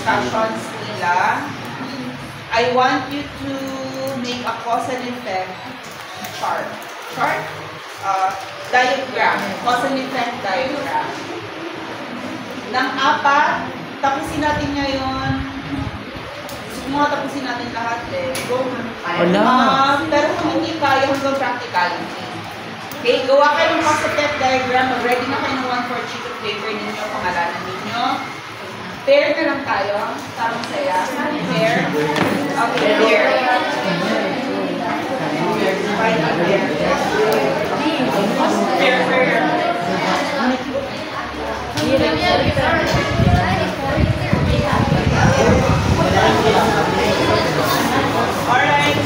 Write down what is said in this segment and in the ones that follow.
discussions nila, I want you to make a cause and effect chart. Diagram. Cause and effect diagram. Ng apat, tapusin natin ngayon. Gusto mo tapusin natin lahat eh. Go. Pero kung hindi kaya hanggang practicality. Okay, gawa kayo ng cause and effect diagram. Mag-ready na kayo ng 1/4 sheet of paper ninyo, pangalanan ninyo. Pair na lang tayo. Tarong saya. Pair. Okay, pair. Pair. Alright.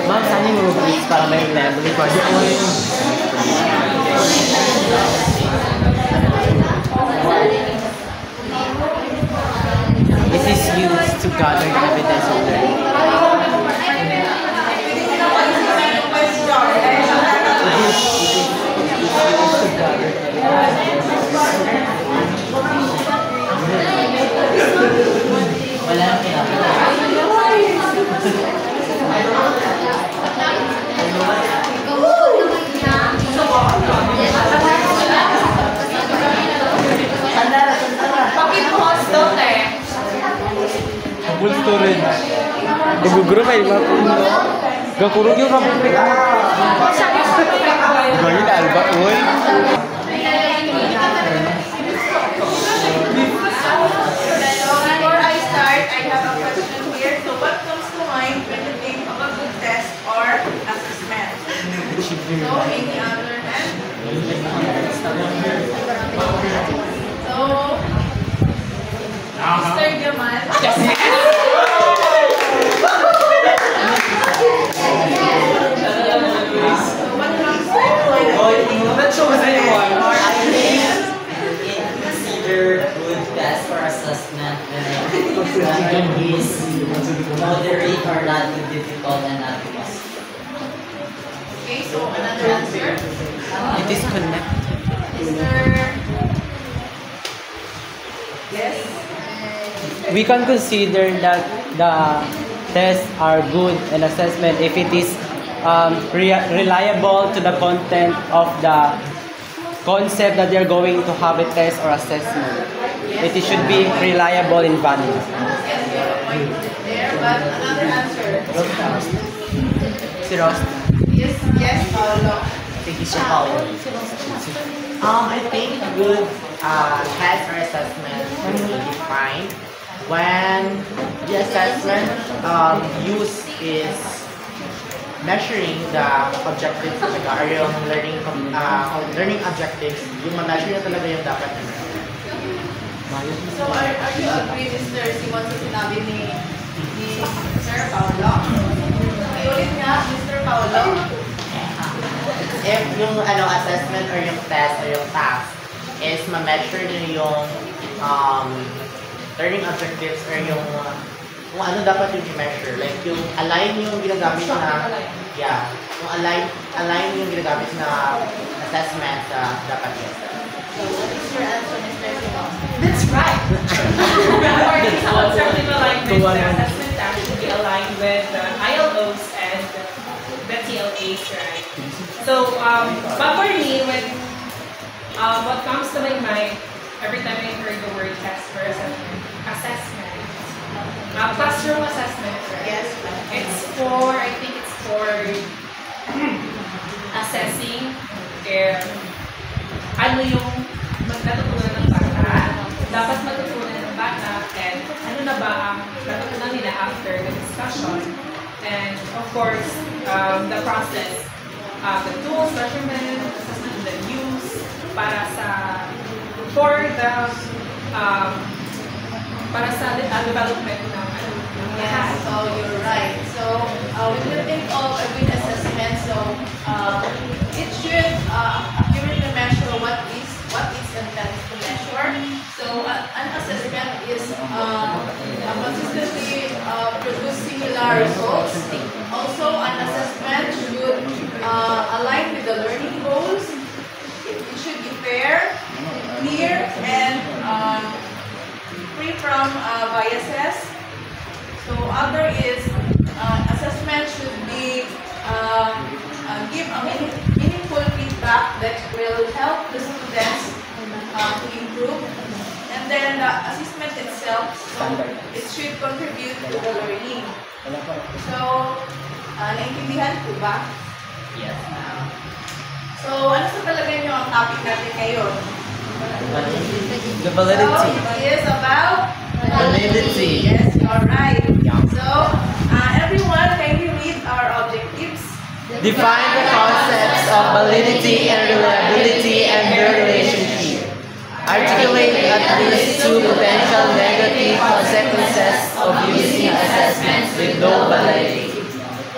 Ma'am, saan yung rubrics para may level recording mo? This is used to gather evidence of learning. Wala nang pinapalala. Pakipos daw eh. Full storage. Naguguro kayo ba? Gakurog yung kapit. Gawin na alba, uy. Before I start, I have a question here. So what comes to mind when you think of a good test or assessment? So any other hand? So, Mr. Jamal. Consider good test or assessment when is moderate or not too difficult and not too easy. Okay, so another answer. It is connected. Yes. We can consider that the tests are good and assessment if it is reliable to the content of the concept that they're going to have a test or assessment. It should be reliable and valid. Yes, you have a point there, but another answer. Si Ross. Yes, Paolo. Thank you, Sir Paolo. I think good test or assessment will be defined when the assessment use is measuring the objectives talaga or yung learning objectives, yung ma-measure na talaga yung dapat na meron. So are you agree, Mr. Simon, sa sinabi ni Sir Paolo? Iulit niya, Mr. Paolo. If yung assessment or yung test or yung task is ma-measure nyo yung learning objectives or yung kung ano dapat yung i-measure. Like yung align yung ginagamit na yung align yung ginagamit na assessment sa dapat yun. So what is your answer, Mr. Simon? That's right. According to conservative alignment, the assessment task should be aligned with the ILOs and the TLAs, right? So, but for me, when what comes to my mind every time I heard the word test or assessment, classroom assessment, right? Yes. I think it's for assessing if ano yung natutunan ng bata, dapat matutunan ng bata, and ano na ba ang natutunan nila after the discussion, and of course, the process, the tools, measurement, assessment, the use for the para sa development ng Yeah, so you're right. So when you think of a good assessment, so it should accurately measure what is intended to measure. So an assessment is consistently produce similar results. Also, an assessment should align with the learning goals. It should be fair, clear, and free from biases. So other is assessment should be give a meaningful feedback that will help the students to improve. And then the assessment itself, so it should contribute to the learning. So, naintindihan po ba? Yes, ma'am. So, ano sa palagay nyo ang topic natin ngayon? The validity. So, it is about Validity. Yes, you're right. So, everyone, can you read our objectives? Define the concepts of validity and reliability and their relationship. Articulate at least two potential negative consequences of using assessments with low validity.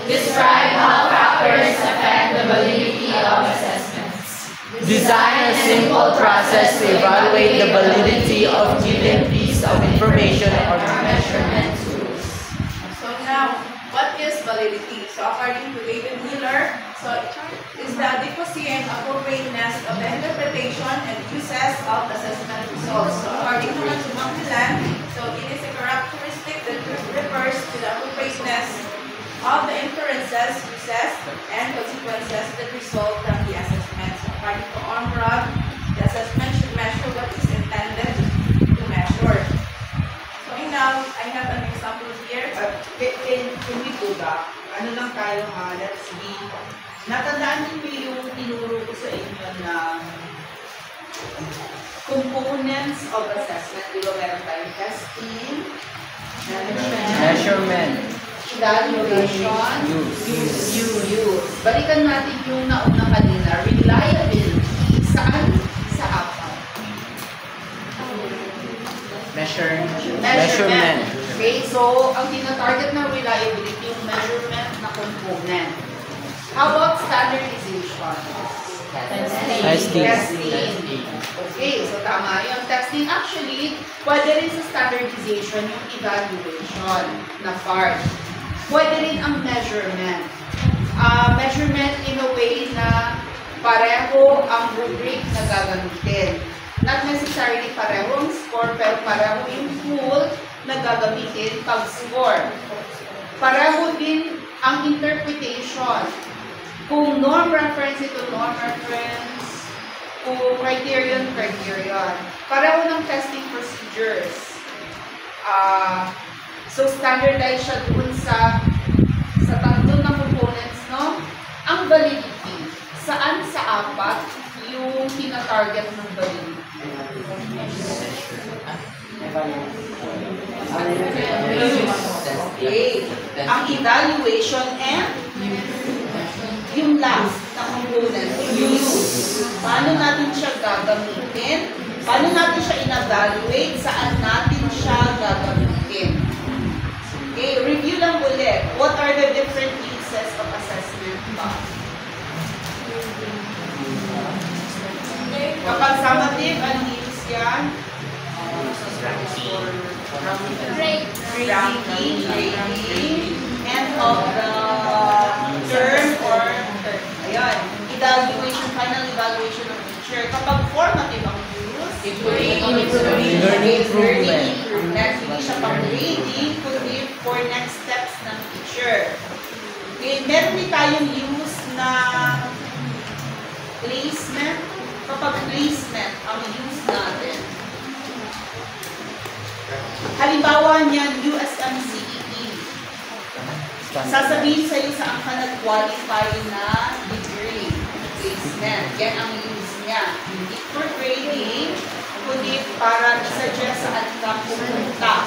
Describe how factors affect the validity of assessments. Design a simple process to evaluate the validity of given piece of information or measurement tools. So now, what is validity? So according to David Miller, so is the adequacy and appropriateness of the interpretation and uses of assessment results. So according to Macmillan, so it is a characteristic that refers to the appropriateness of the inferences, uses, and consequences that result from the assessment. So according to Ormrod, the assessment should measure what is intended to measure. So now, I have an example here. Can we go back? Ano lang tayo ha? Let's be... Natandaan niyo yung tinuro ko sa inyo na components of assessment. Di ba meron tayong testing, Measurement. evaluation, Use. Balikan natin yung nauna kanina, reliability. Saan? Sa apat. Measurement. Okay, so ang tinatarget na reliability yung measurement na component. How about standardization? Testing. Okay, so tama yung testing. Actually, pwede rin sa standardization yung evaluation na part. Pwede rin ang measurement. Measurement in a way na pareho ang rubric na gagamitin. Not necessarily pareho ang score, pero pareho yung tool na gagamitin pag-score. Pareho din ang interpretation. Kung norm reference ito, norm reference. Kung criterion. Pareho ng testing procedures. So, standardized siya dun sa tatlo na components, no? Ang validity. Saan sa apat yung tina-target ng validity? Okay. Ang evaluation and yung last na component, use. Paano natin siya gagamitin? Paano natin siya in-evaluate? Saan natin siya gagamitin? Okay, review lang ulit. What are the different uses of assessment ba? Kapag summative, anong use yan? Ranking, end of the term or ayun, evaluation, final evaluation of teacher. Kapag formative ang use, Learning improvement. Hindi siya pang grading, kundi for next steps ng teacher. Okay, meron din tayong use na placement. Kapag placement ang use natin. Halimbawa niyan, USMCEE. Sasabihin sa iyo saan ka nag-qualify na degree. Placement. Yan ang use niya. Hindi for grading, kundi para i-suggest saan ka pumunta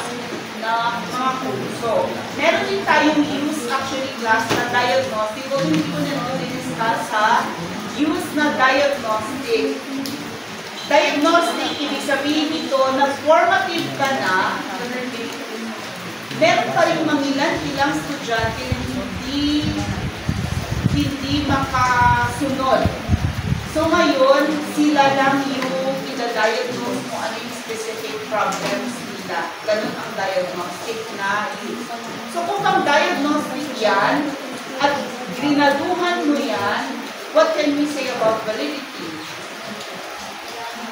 na mga kurso. Meron din tayong use actually class na diagnostic. Kung hindi ko na discuss ha, use na diagnostic. Diagnostic, ibig sabihin nito na formative ka na, meron pa rin ilang estudyante na hindi makasunod. So ngayon, sila lang yung ida-diagnose kung ano yung specific problems nila. Ganun ang diagnostic na use. So kung ang diagnostic yan, at grinaduhan mo yan, what can we say about validity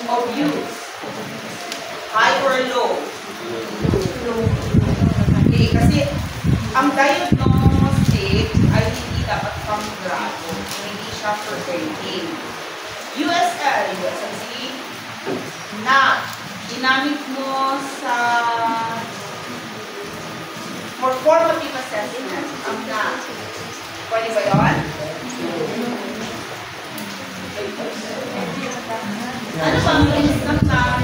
of use? High or low? Okay, kasi ang diagnostic ay hindi dapat pang grado, hindi siya for grading. USLC, na ginamit mo sa for formative assessment, ang na. Pwede ba yun? Ano ba ang list ng na?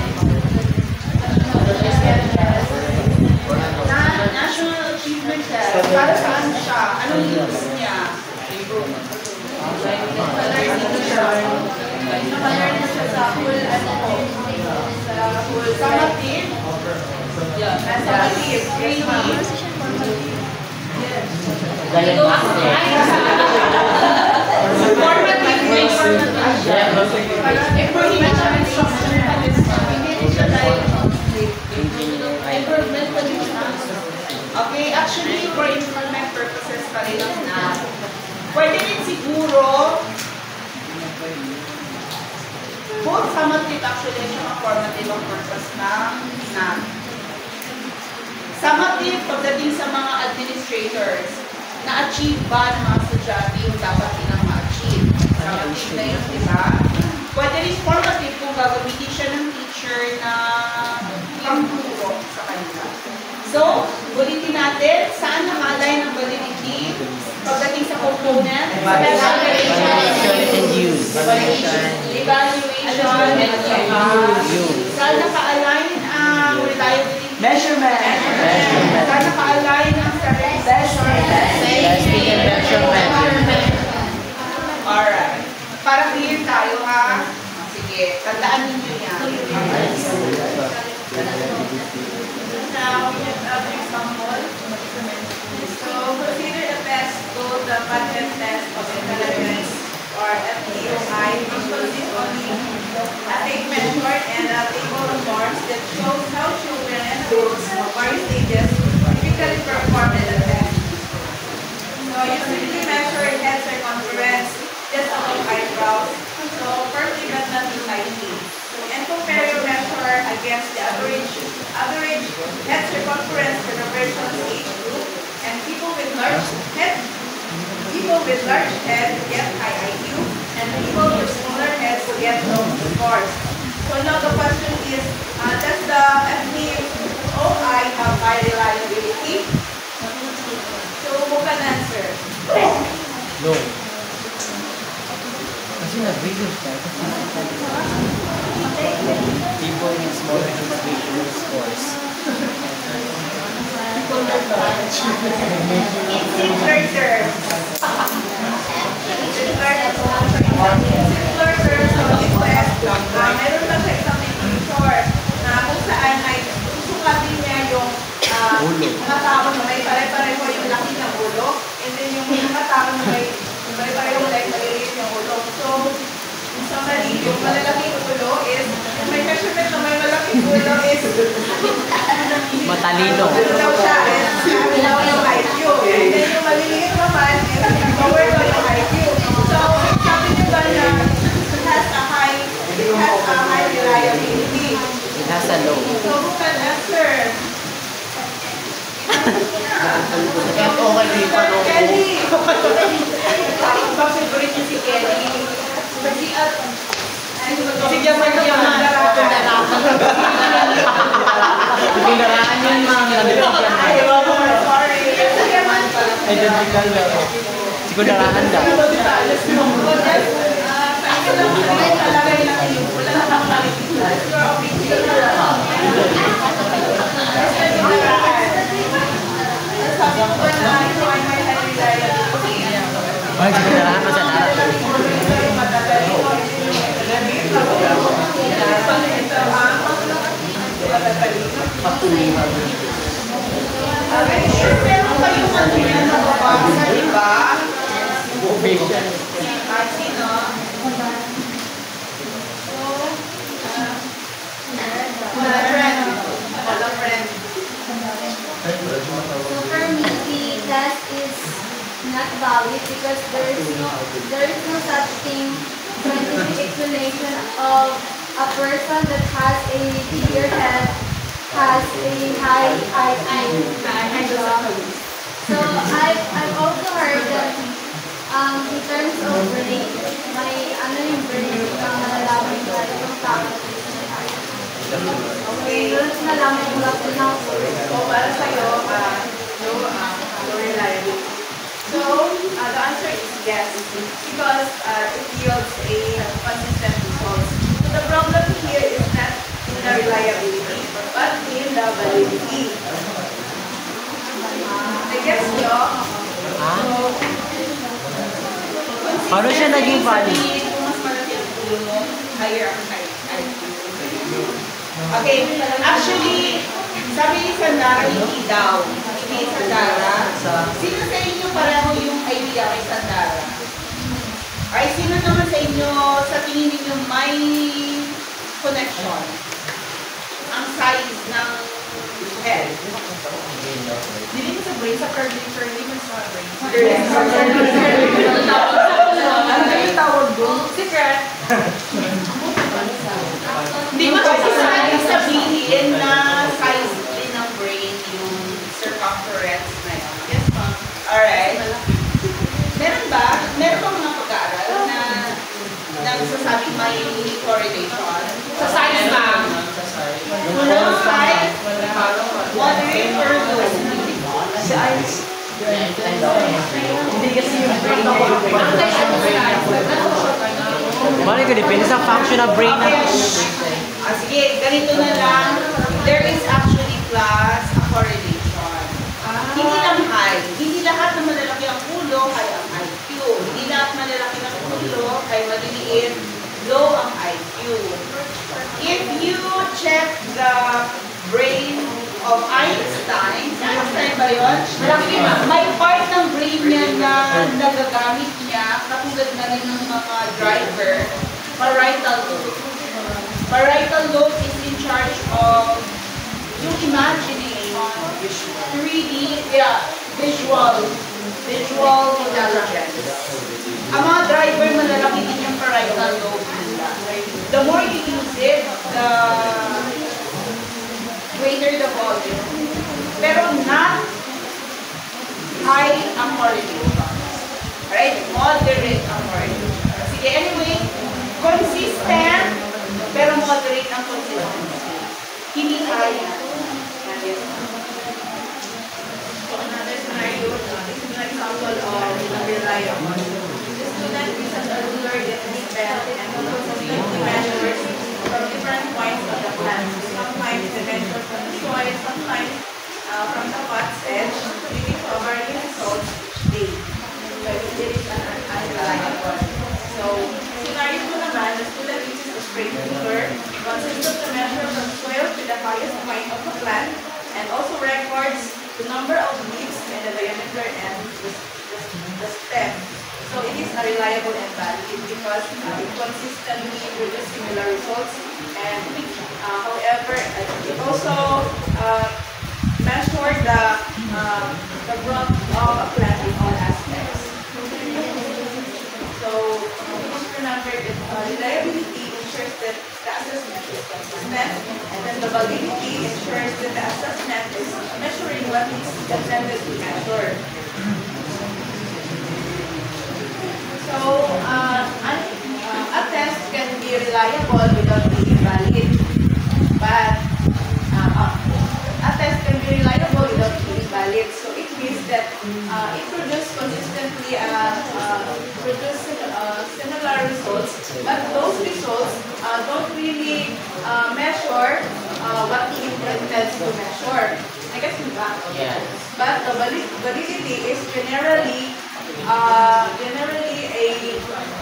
National Achievement Test. Para saan siya? Anong use niya? Naka-learn siya sa full, Summative? summative. Yes, ma'am. Formative may okay, actually, for improvement purposes pa rin lang na. Pwede din siguro, both summative actually ay mga formative ang purpose ng NAM. Summative, pagdating sa mga administrators, na-achieve ba ng mga estudyante yung dapat nilang ma-achieve? Summative na yun, di ba? Pwede rin formative kung gagamitin siya ng teacher na pangturo sa kanila. So, ulitin natin, saan nakalay ng validity pagdating sa component? Evaluation and use. Evaluation and use. Saan naka-align ang reliability? Measurement. Saan naka-align ang Testing and measurement. Alright. Para clear tayo ha. Sige, tandaan ninyo yan. Now, we have other example. So, consider the test called the pattern test of intelligence or FEOI, which consists only a tape measure and a table of norms that shows how children and adults of various stages typically perform in the test. So, you simply measure head circumference just above eyebrows. So, firstly, but not lightly. And compare your measure against the average head circumference for the person's age group, and people with large head get high IQ, and people with smaller heads get low scores. So now the question is, does the FEOI have high reliability? So who can answer? No. Kasi nag-video siya. People with smaller educational scores. In simpler terms, meron lang sa isang picture na kung saan ay susukatin niya yung mga tao na may pare-pareho yung laki ng ulo, and then yung mga tao na may pare-pareho like maliliit yung ulo. So, sa mali, yung malalaking ulo is, may measurement na may malaking ulo is Matalino. ano daw siya, ano daw yung IQ. And then yung maliliit naman is lower daw yung IQ. So, sabi niyo ba na it has a high reliability? It has a low. So, who can answer? Kelly! Favorite niya si Kelly. Kasi Sige, magyaman. Pindaraan yun, ma'am. Sorry. Identical na. Sigurdaraan daw. Sa inyo lang nakalagay lang yung wala na nakalagay. Your opinion. accepting scientific explanation of a person that has a clear head, has a high IQ, and so I've also heard that in terms of brain, may ano yung brain malalaman ka yung faculties ng IQ. Okay, nalaman ko lang po na ako. So, para sa'yo, no reliability. So, the answer is yes, because it yields a consistent result. So, the problem here is not in the reliability, but in the validity. I guess nyo, Paano siya naging valid? Kung mas malaki ang ulo mo, higher ang IQ. Okay, actually, sabi ni Sandara, hindi daw. Hindi Sandara. Sino sa inyo pareho yung idea kay Sandara? Ay, sino naman sa inyo sa tingin ninyo may connection? Ang size ng head. Dili mo sa brain, sa curly mo sa brain. Ano yung tawag doon? Secret. Hindi mo kasi sabihin na size din ng brain yung circumference na yun. yes ma'am. Alright. Meron ba mga pag-aaral na nagsasabing may correlation? Sa size, ma'am. Walang size, moderate or low? Hindi kasi yung brain Mali ko, depende sa function ng brain natin. Sige, ganito na lang. There is actually class a correlation. Hindi lang high. Hindi lahat ng malalaki ang ulo ay ang IQ. Hindi lahat malalaki ng ulo ay maliliit, low ang IQ. If you check the brain of Einstein ba yun? May part ng brain niya na nagagamit niya, katulad na rin ng mga driver, parietal lobe. Parietal lobe is in charge of yung imagination, 3D, visual intelligence. Ang mga driver, malalaki din yung parietal lobe nila. The more you use it, the greater the volume. Pero not high ang correlation. Right? Moderate ang correlation. Sige, anyway, consistent, pero moderate ang consistency. Hindi high. So, another scenario, this is an example of reliable. The student uses a ruler, getting pen, and consistently measures from different points of the plant. Sometimes they measure from the soil, sometimes from the pot's edge, leading to a varying result each day. So, it is an unreliable. So, scenario 2 naman, the student uses a straight ruler, consistent to measure from soil to the highest point of the plant, and also records the number of leaves and the diameter and the stem. So it is a reliable and valid because it consistently produces similar results, and however it also measures the growth of a plant in all aspects. So please remember that reliability ensures that the assessment is consistent, and then the validity ensures that the assessment is measuring what is intended to measure. So, a test can be reliable without being valid, but a test can be reliable without being valid. So it means that it produces consistently produce similar results, but those results don't really measure what it intends to measure. I guess you got it. Yeah. But the validity is generally a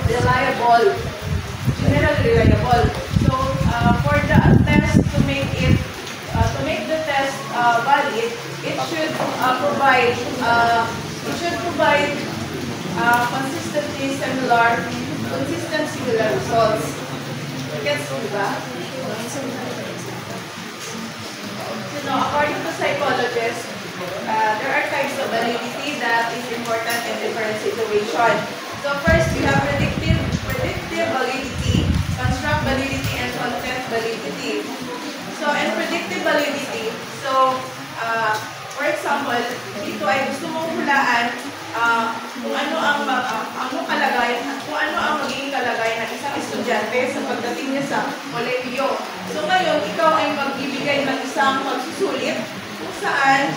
reliable. So for the test to make the test valid, it should provide consistent similar results. Gets mo ba? So now, according to psychologists, there are types of validity that is important in different situations. So first, we have predictive validity. So, for example, dito ay gusto mong hulaan kung ano ang magiging kalagayan ng isang estudyante sa pagdating niya sa kolehiyo. So ngayon, ikaw ay magbibigay ng isang pagsusulit kung saan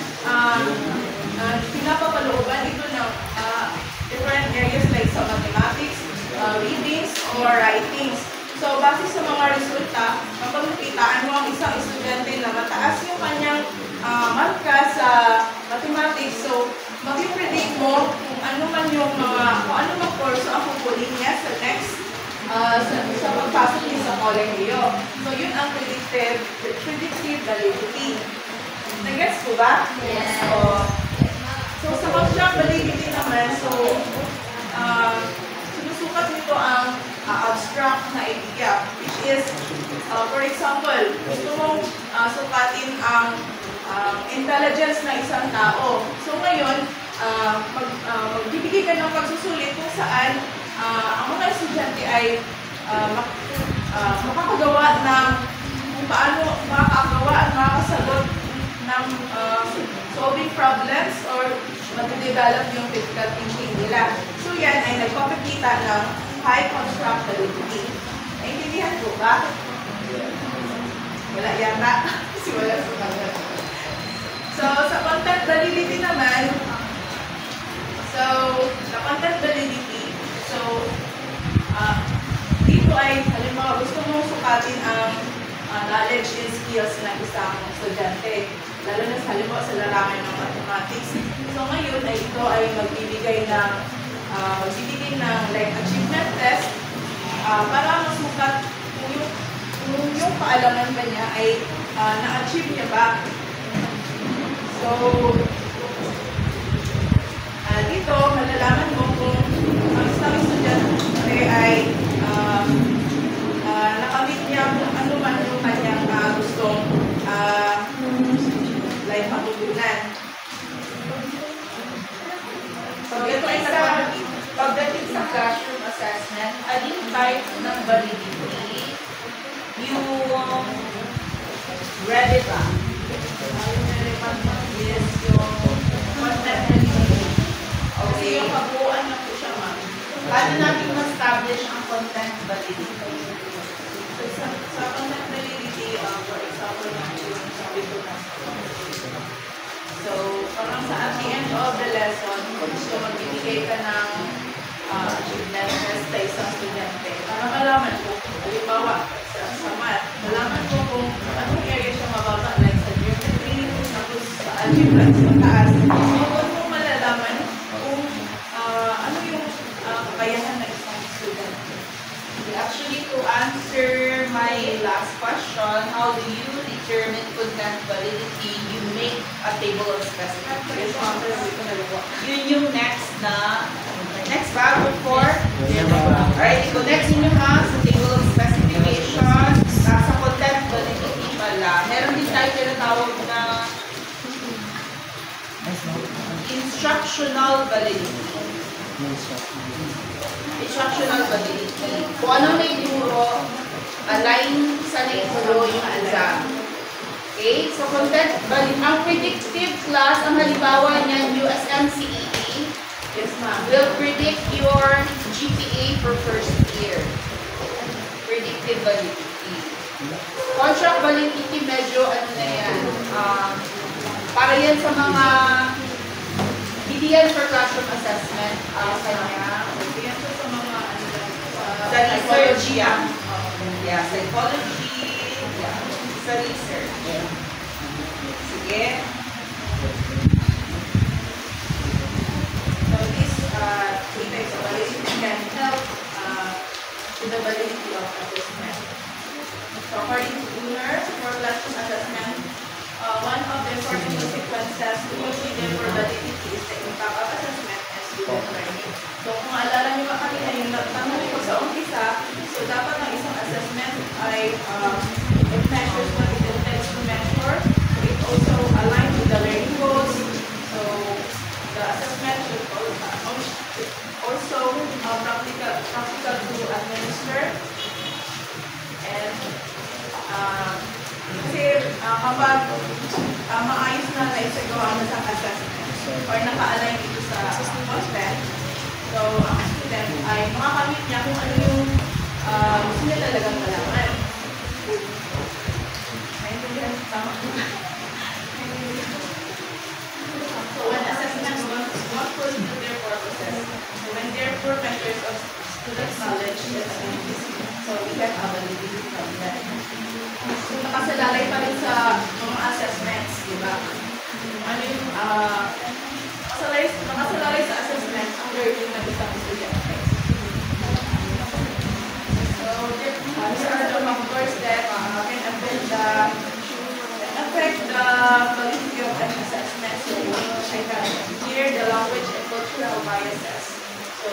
pinapapalooban ito ng different areas like sa mathematics, readings, or writings. So, base sa mga resulta, kapag nakitaan mo ang isang estudyante na mataas yung kanyang marka sa mathematics, so, mag-predict mo kung ano man kurso ang pupulin niya sa next, sa pagpasok niya sa kolehiyo. So, yun ang predictive validity. Nag-gets ko ba? Yes. So, sa contract validity naman, so, sinusukat nito ang abstract na idea, which is, for example, gusto mong sukatin ang intelligence ng isang tao. So ngayon, magbibigay ka ng pagsusulit kung saan ang mga estudyante ay makakagawa ng kung paano makakagawa at makakasagot ng solving problems or mag-develop yung critical thinking nila. So yan ay nagpapakita ng high construct validity. Naintindihan ko ba? Wala yata. Kasi wala sumagot. So, sa content validity naman, dito ay, halimbawa, gusto mong sukatin ang knowledge and skills ng isang estudyante. Lalo na sa halimbawa sa larangan ng mathematics. So, ngayon ay ito ay magbibigay ng like achievement test para masukat kung yung kaalaman ba niya ay na-achieve niya ba. So, dito, malalaman mo kung ang isang estudyante ay nakamit niya kung ano man yung kanyang gustong like matutunan. So, ito ay Pagdating sa classroom assessment, aling type ng validity yung relevant. Yes, yung content validity. Kasi yung kabuuan na po siya, ma'am. Paano natin ma-establish ang content validity? So, sa content validity, for example, yung sabi ko na so, parang sa at the end of the lesson, so magbibigay ka ng achievement test sa isang estudyante para malaman ko, halimbawa, sa math, malaman ko kung anong area siya mababa, like sa geometry, tapos sa algebra, sa taas. So, doon mo malalaman kung ano yung kakayahan ng isang estudyante. Actually, to answer my last question, how do you determine content validity? You make a table of specifications. Yun yung next ba? Before? Alright, i-connect ninyo ha sa table of specifications. Sa content validity pala. Meron din tayo tinatawag na instructional validity. Instructional validity. Kung ano na ituro, align sa naituro yung exam. Okay? So, content validity. Ang predictive class, ang halimbawa niyan, USMCEE, Yes, ma'am. will predict your GPA for first year. Predictive validity. Contract validity, medyo ano na yan. Para yan sa mga hindi yan for classroom assessment. Kanya. Yan sa mga Sa research yan. Yeah, psychology. Yeah. Sa research. Sige. So this three types of validity can help to the validity of assessment. So according to Uller, for classroom assessment, one of the important consequences to consider for validity is the impact of assessment and student learning. So kung maalala niyo ba kanina yung tanong ko sa umpisa, so dapat ang isang assessment ay it measures what it intends to measure. It also aligns with the learning goals. So the assessment should also practical to administer. And kasi kapag maayos na naisagawa na sa assessment or naka-align ito sa content, so ang student ay makakamit niya kung ano yung gusto niya talagang malaman. Tama. So when assessments want to fulfill their purposes, so when therefore measures of students' knowledge and abilities, so we have availability from that. So nakasalalay pa rin sa mga assessments, di ba? Ano yung nakasalalay sa assessment ang learning ng isang estudyante. So these are the factors that can affect the validity of an assessment. So I can clear the language and cultural biases. So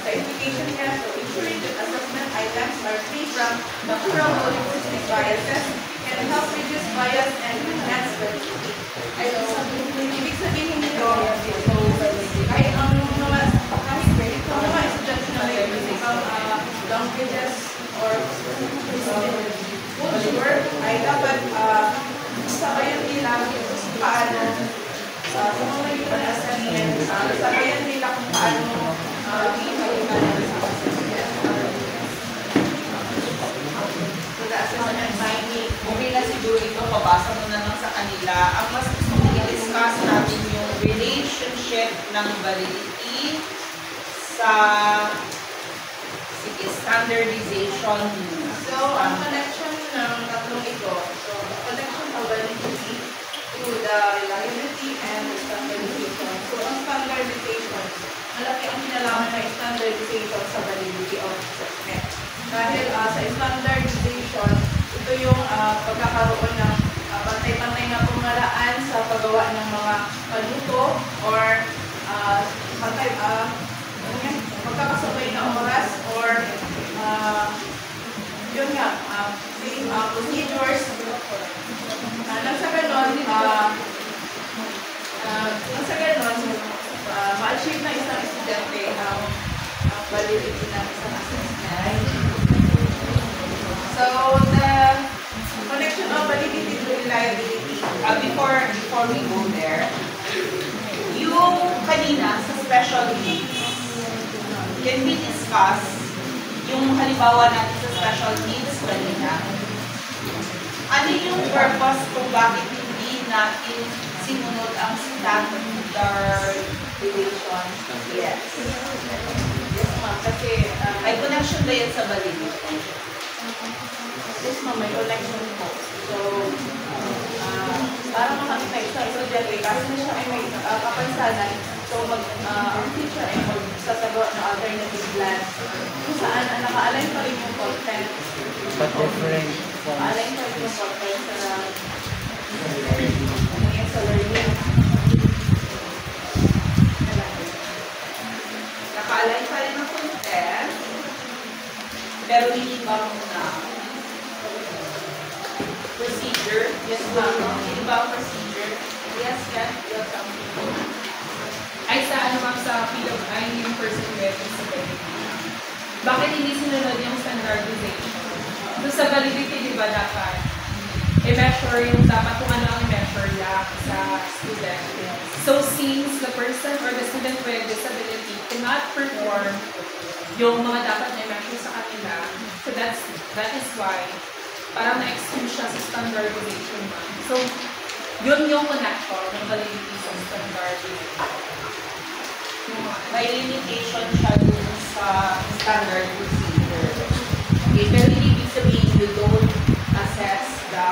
the implication here, so ensuring that assessment items are free from cultural or linguistic biases can help reduce bias and enhance validity. So ibig sabihin nito, so kahit ang mga estudyante na may physical languages or culture ay dapat sabayan nila kung paano sa mga yung assessment, sabayan nila kung paano ipalitan nila sa assessment. So the assessment finding, Okay na siguro ito, pabasa mo na lang sa kanila. Ang mas gusto kong i-discuss natin yung relationship ng validity sa standardization. so ang connection ng tatlong ito, so the connection of validity to the reliability and the standardization. So ang standardization, malaki ang kinalaman ng standardization sa validity of assessment. Dahil sa standardization, ito yung pagkakaroon ng pantay-pantay na pamalaan sa paggawa ng mga paluto or magkakasabay na oras or yun nga, procedures. Nang sa ganon, ma-achieve na isang estudyante ang validity ng isang assessment. So, the connection of validity to reliability. Before we go there, yung kanina sa special needs, can we discuss yung halimbawa natin sa special needs kanina? Ano yung purpose kung bakit hindi natin sinunod ang standardization? Yes. Yes, ma'am. Kasi May connection ba yan sa validity? yes, ma'am, may connection po. So, para makakita sa estudyante, kasi na siya ay may kapansanan, so ang teacher ay magsasagawa ng alternative plan kung saan naka-align pa rin yung content. But different from Naka-align pa rin yung content sa learning. Naka-align pa rin ang content, pero hindi ba muna procedure? Yes, ma'am. Hindi ba ang procedure? Yes, yes, welcome. Ay sa ano ma'am sa PWI yung person with disability. Bakit hindi sinunod yung standardization? So sa validity, di ba dapat i-measure yung dapat kung ano ang i-measure lang sa student. So since the person or the student with disability cannot perform yung mga dapat na i-measure sa kanila, so that is why parang na-exclude siya sa standardization. So yun yung connection ng validity sa standardization. May limitation siya dun sa standard procedure. Okay, pero hindi ibig sabihin you don't assess the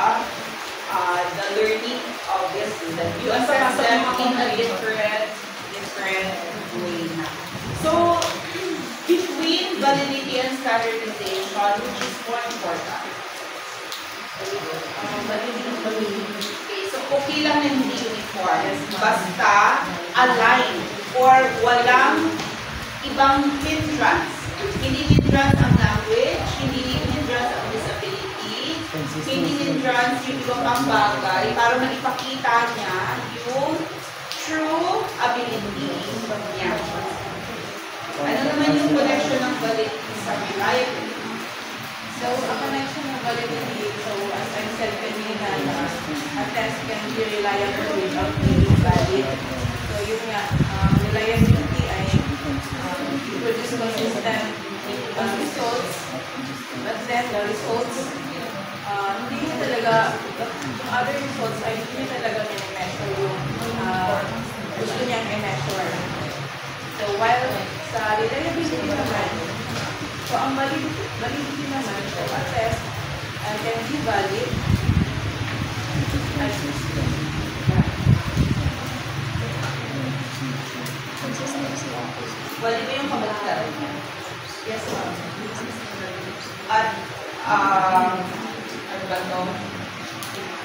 learning of the student. You assess them in a different way na. So, between validity and standardization, which is more important? Okay, so okay lang na hindi uniform. Basta align or walang ibang hindrance. Hindi hindrance ang language, hindi hindrance ang disability, hindi hindrance yung iba pang bagay para maipakita niya yung true ability niya. Ano naman yung connection ng validity sa reliability? So, a connection of validity, so as I said kanina, a test can be reliable without being valid. So, yun nga, reliability ay produce consistent results, but then the results, hindi nyo talaga, yung other results ay hindi nyo talaga mini-measure yung gusto niyang i-measure. So, while sa reliability naman, so ang validity naman, so a test can be valid as Valid ba yung kabaligtaran niya? yes, ma'am. At, ano ba ito?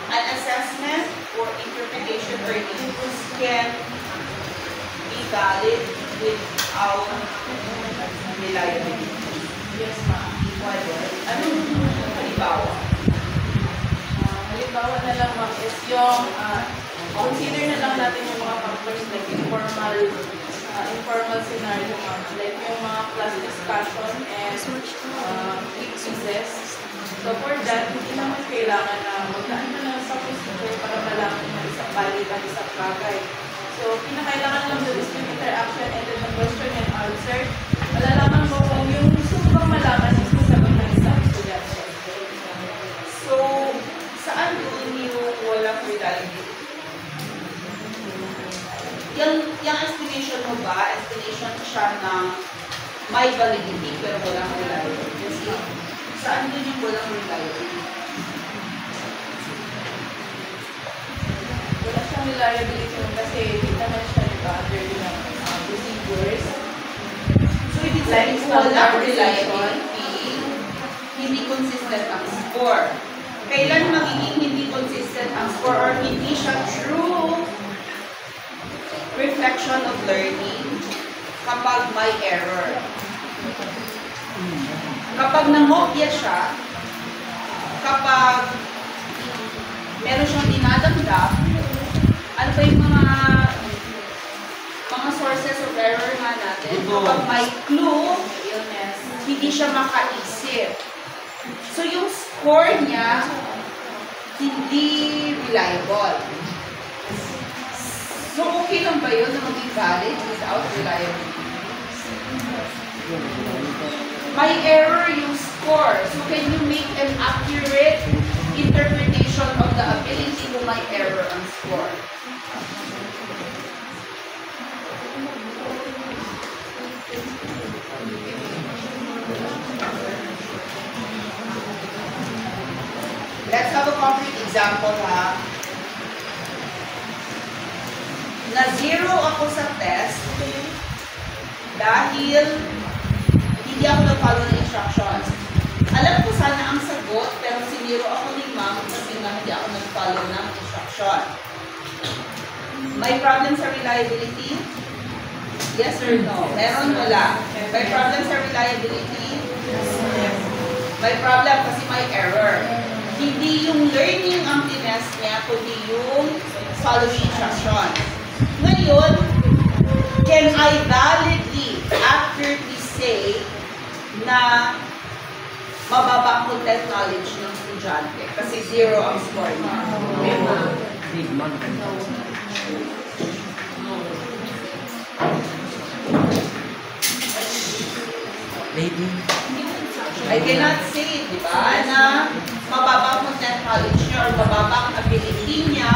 An assessment or interpretation or inputs can be valid without reliability. Yes, ma'am. Anong halimbawa? Halimbawa na lang, ma'am, is yung consider na lang natin yung mga factors like informal scenario, ma'am, like yung mga class discussion and quizzes. So for that, hindi naman kailangan na magdaan na lang sa procedure para malaman na isang valid at isang bagay. So pinakailangan lang doon is yung interaction and then the question and answer. Malalaman mo kung yung gusto mo bang malaman is sagot ng isang estudyante. So, saan doon yung walang reliability? Yung explanation mo ba, explanation siya ng may validity pero walang reliability? Kasi, saan doon yung walang reliability? Wala siyang reliability kasi hindi naman siya under yung procedures. So, ibig sabihin, walang reliability, hindi consistent ang score. Kailan magiging hindi consistent ang score or hindi siya true reflection of learning kapag may error. Kapag nangopya siya, kapag meron siyang dinadamdam, ano ba yung mga sources of error nga natin? Kapag may clue, hindi siya makaisip. So yung score niya, hindi reliable. So okay lang ba yun na maging valid without reliability? May error yung score. So can you make an accurate interpretation of the ability kung may error ang score? Let's have a concrete example, ha? Na-zero ako sa test dahil hindi ako nag-follow ng instructions. Alam ko sana ang sagot, pero siniro ako ni ma'am kasi nga hindi ako nag-follow ng instruction. May problem sa reliability? Yes or no? Meron, wala. May problem sa reliability? May problem kasi may error. Hindi yung learning ang tinest niya, kundi yung following instruction. Ngayon, can I validly, accurately say na mababa ang content knowledge ng estudyante? Kasi zero ang score niya. I cannot say, di ba, na mababa ang content knowledge niya or mababa ang ability niya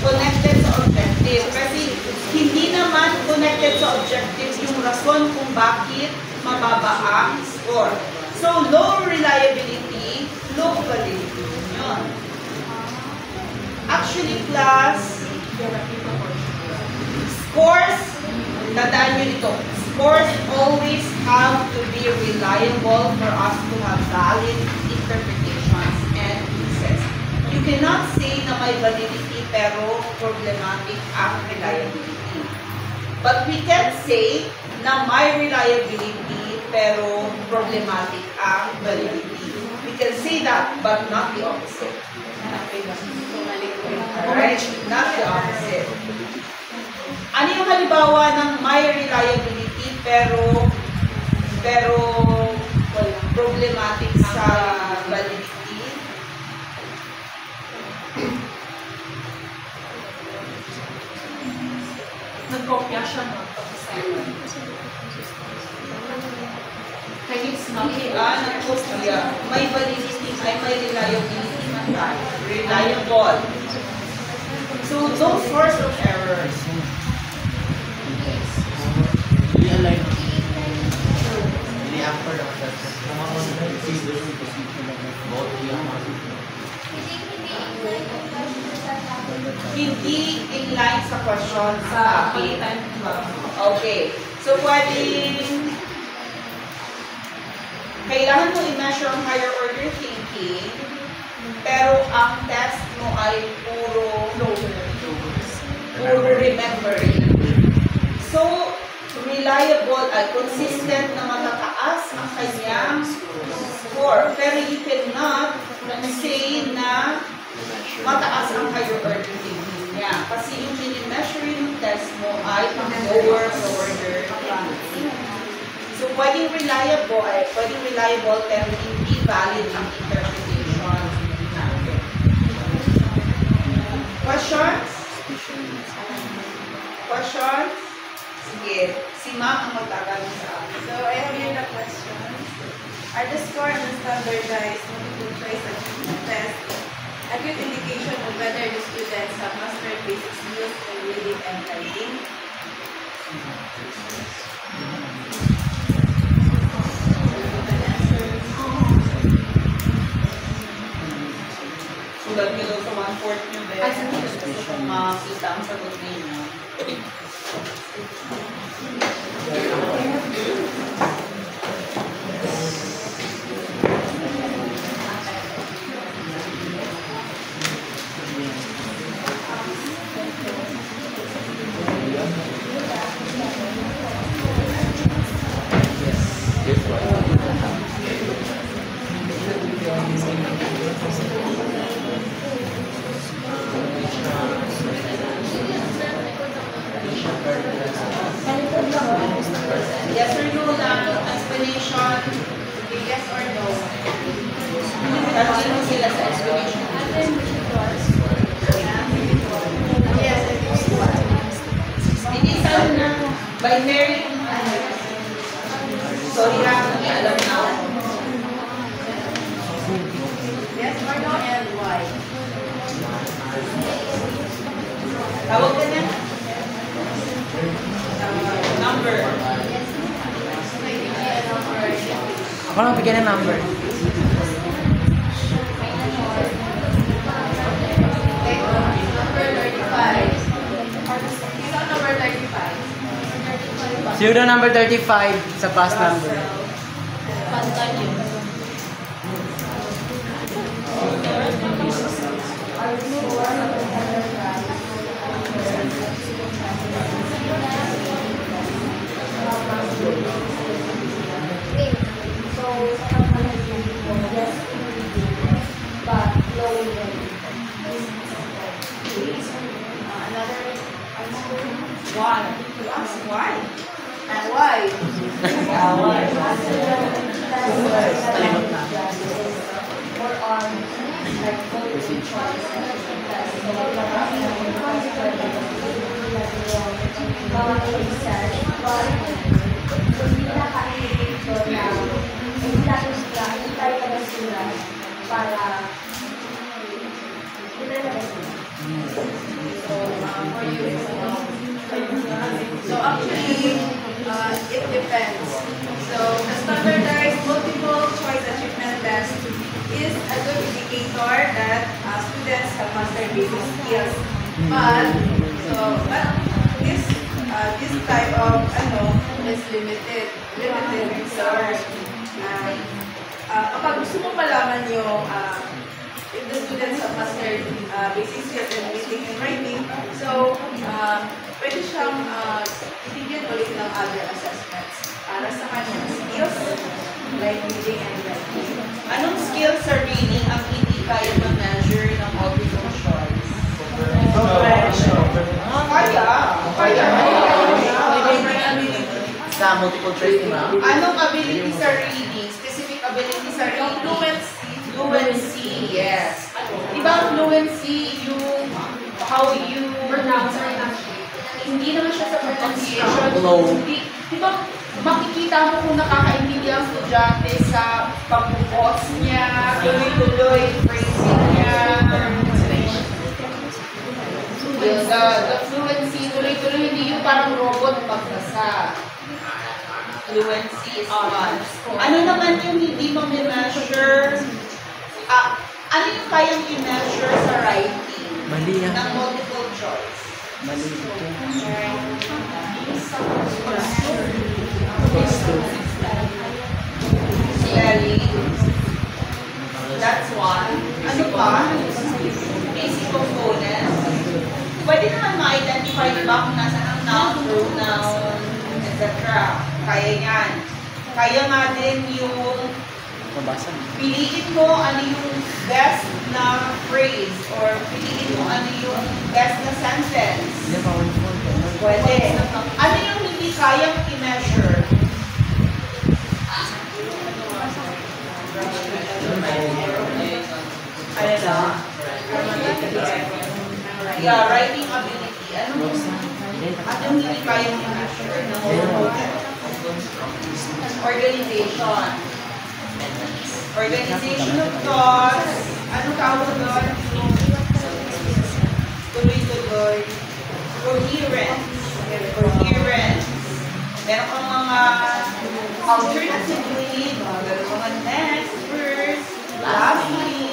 connected sa objective. Kasi hindi naman connected sa objective yung rason kung bakit mababa ang score. So, low reliability, low validity. Yun. Actually, class, scores, tandaan nyo dito, scores always have to be reliable for us to have valid interpretations and pieces. You cannot say na may validity pero problematic ang reliability. But we can say na may reliability pero problematic ang validity. We can say that, but not the opposite. Alright? Not the opposite. Ano yung halimbawa ng may reliability pero problematic problematic sa validity. Nagkopya siya no? Tapos kaya it's not Nagkopya. May validity, ay may reliability man tayo. Reliable. So, those sorts of errors. Hindi in line sa question sa topic. Okay. So, pwedeng kailangan mo i-measure ang higher order thinking, pero ang test mo ay puro remembering. So, reliable at consistent na matataas ang kanyang score. Pero you cannot say na mataas ang higher order thinking niya. Kasi yung mini-measuring test mo ay pang lower order thinking. So, pwedeng reliable pero hindi valid ang interpretation natin. Questions? Questions? Sige, si Ma'am ang magtatanong sa akin. So I have here the question. Are the score and the standardized multiple choice achievement test a good indication of whether the students have mastered basic skills in reading and writing? Sulat nyo daw sa 1/4 nyo, Ben. Ay, sa makita ang sagot ninyo. Yes or no lang, explanation. Yes or no? Tanongin mo sila sa explanation. Yes, I think so. Hindi na binary. Sorry lang, hindi alam na. Yes or no and why? Tawag ka na. Number. Ako lang bigyan ng number. Number 35. Sino ang number 35? Sino daw number 35 sa past number? Why? You ask why? And why? So actually, it depends. So the standardized multiple choice achievement test is a good indicator that students have mastered basic skills. But this type of is limited. So kapag gusto mo malaman yung if the students have mastered basic skills in reading and writing, so pwede siyang itigyan ulit ng other assessments para sa kanyang skills like reading and writing. Anong skills sa reading ang hindi kaya ma-measure ng multiple choice? Kaya. Sa multiple choice, di ba? Anong ability sa reading? Specific ability sa pronunciation. Di ba, makikita mo kung nakakaintindi ang estudyante sa pag-pause niya, tuloy-tuloy, phrasing niya, the fluency, tuloy-tuloy, hindi yung parang robot magbasa. Fluency is one. Ano naman yung hindi mo measure? Ano yung kayang i-measure sa writing? Mali yan. Ng multiple choice. Mali Spelling. That's one. Ano pa? Basic components. Pwede naman ma-identify, di ba, kung nasa ang noun, pronoun, etc. Kaya yan. Kaya nga din yung Mabasa. piliin mo ano yung best na phrase or piliin mo ano yung best na sentence. Pwede. Ano yung hindi kayang i-measure? Ano na? Yeah, writing ability. Ano yung hindi kayang i-measure? Organization. Organization of thoughts. Anong tawag doon? Tuloy-tuloy. Coherence. Coherence. Meron kang mga alternatively, meron mga next, first, lastly.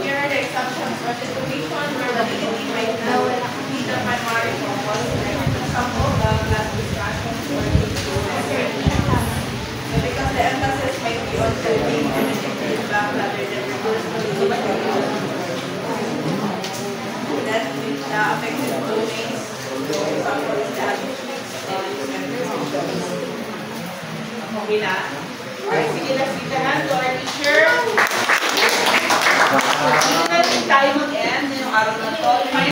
Here are the exceptions. Participation, verbalization, right now, be the primary focus. Example, the class discussion for because the emphasis might be on serving and feedback rather than reversing. Then, the affected domains, for example, is the attitudes and Okay na?